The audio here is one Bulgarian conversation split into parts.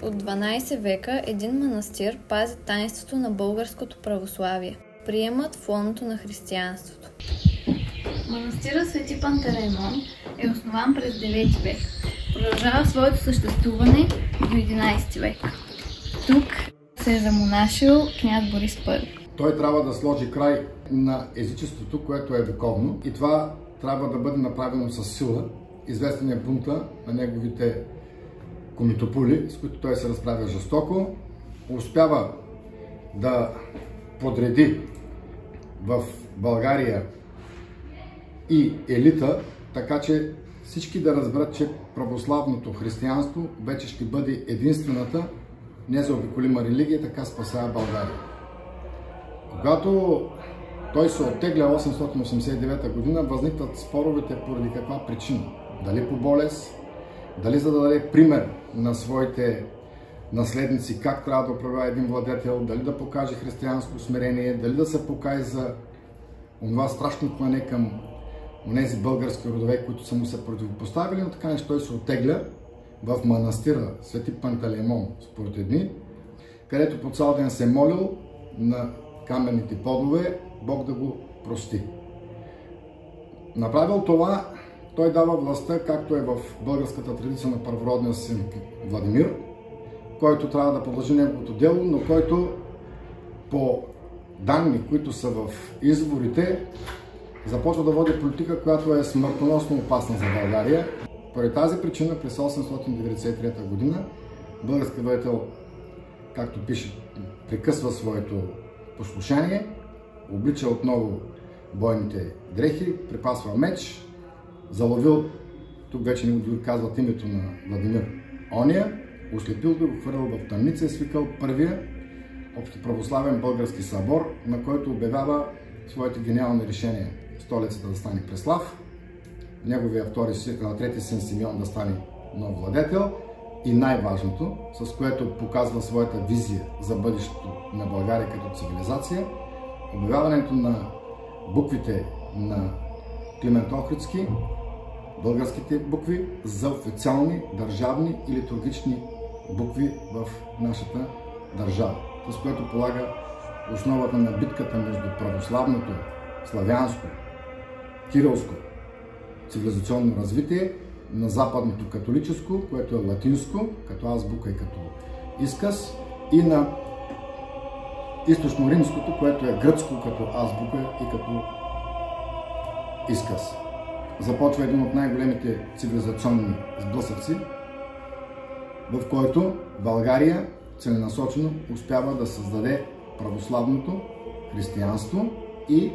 от 12 века един манастир пази таинството на българското православие. Приемат в лоното на християнството. Манастирът Свети Пантелеймон е основан през 9 век. Продължава своето съществуване до 11 век. Тук се е замонашил княз Борис I. Той трябва да сложи край на езичеството, което е вековно, и това трябва да бъде направено с сила. Известен е бунта на неговите комитополи, с които той се разправя жестоко. Успява да подреди в България и елита, така че всички да разберат, че православното християнство вече ще бъде единствената незаобиколима религия, така спасява България. Когато той се оттегля 889 година, възникват споровете поради каква причина. Дали по болест, дали за да даде пример на своите наследници как трябва да управлява един владетел, дали да покаже християнско смирение, дали да се покаже за онова страшно клане към онези български родове, които са му се противопоставили, но така нещо той се оттегля в манастира Свети Пантелеймон, според едни, където по цял ден се молил на каменните подове Бог да го прости. Направил това, той дава властта, както е в българската традиция на първородния син Владимир, който трябва да продължи неговото дело, но който по данни, които са в изворите, започва да води политика, която е смъртоносно опасна за България. Поради тази причина през 893 година българският владетел, както пише, прекъсва своето послушание, облича отново бойните дрехи, припасва меч, заловил, тук вече не го казват името на Владимир Ония, ослепил го, хвърлял в тъмница и свикал първия общоправославен български събор, на който обявява своите гениални решения. Столицата да стане Преслав, неговия трети син Симеон да стане нов владетел и най-важното, с което показва своята визия за бъдещето на България като цивилизация, обявяването на буквите на Климент Охридски, българските букви, за официални, държавни и литургични букви в нашата държава, с което полага основата на битката между православното, славянско, кирилско цивилизационно развитие на западното католическо, което е латинско, като азбука и като изказ, и на източно-римското, което е гръцко като азбука и като изказ. Започва един от най-големите цивилизационни сблъсъци, в който България целенасочено успява да създаде православното християнство и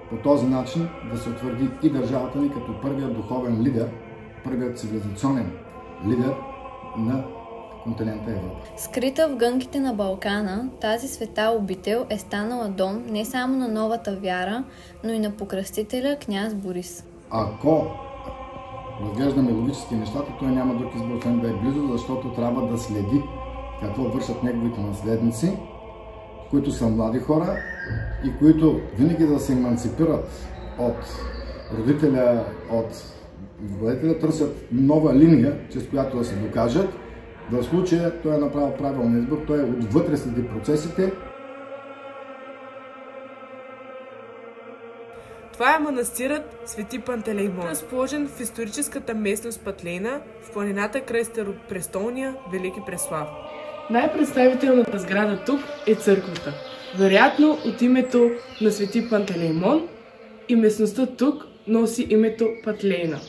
по този начин да се утвърди и държавата ни като първият духовен лидер, първият цивилизационен лидер на континента Европа. Скрита в гънките на Балкана, тази света обител е станала дом не само на новата вяра, но и на покръстителя княз Борис. Ако разглеждаме логически нещата, той няма друг избор, освен да е близо, защото трябва да следи какво вършат неговите наследници, които са млади хора и които винаги да се еманципират от родителя, от владетеля, търсят нова линия, чрез която да се докажат. В случая той е направил правилен избор, той отвътре следи процесите. Това е манастирът Свети Пантелеймон, разположен в историческата местност Пътлейна, в планината край Старопрестолния Велики Преслав. Най-представителната сграда тук е църквата, вероятно от името на Свети Пантелеймон, и местността тук носи името Пътлейна.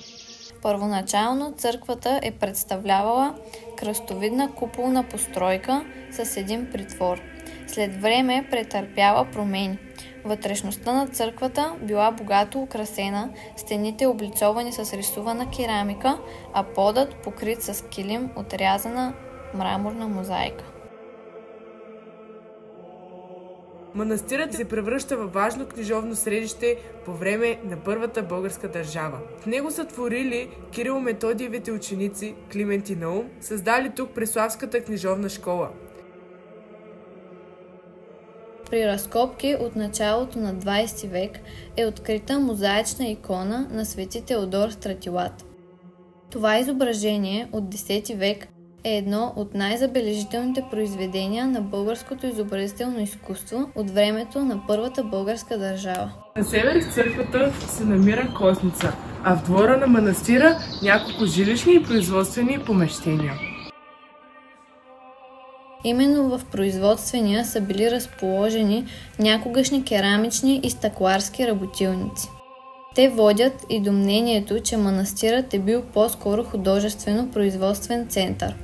Първоначално църквата е представлявала кръстовидна куполна постройка с един притвор. След време претърпяла промени. Вътрешността на църквата била богато украсена, стените облицовани с рисувана керамика, а подът покрит с килим от рязана мраморна мозайка. Манастирът се превръща във важно книжовно средище по време на Първата българска държава. В него са творили Кирило-Методиевите ученици Климент и Наум, създали тук Преславската книжовна школа. При разкопки от началото на 20 век е открита мозаична икона на свети Теодор Стратилат. Това изображение от 10 век е едно от най-забележителните произведения на българското изобразително изкуство от времето на първата българска държава. На север в църквата се намира костница, а в двора на манастира няколко жилищни и производствени помещения. Именно в производствения са били разположени някогашни керамични и стъкларски работилници. Те водят и до мнението, че манастирът е бил по-скоро художествено-производствен център.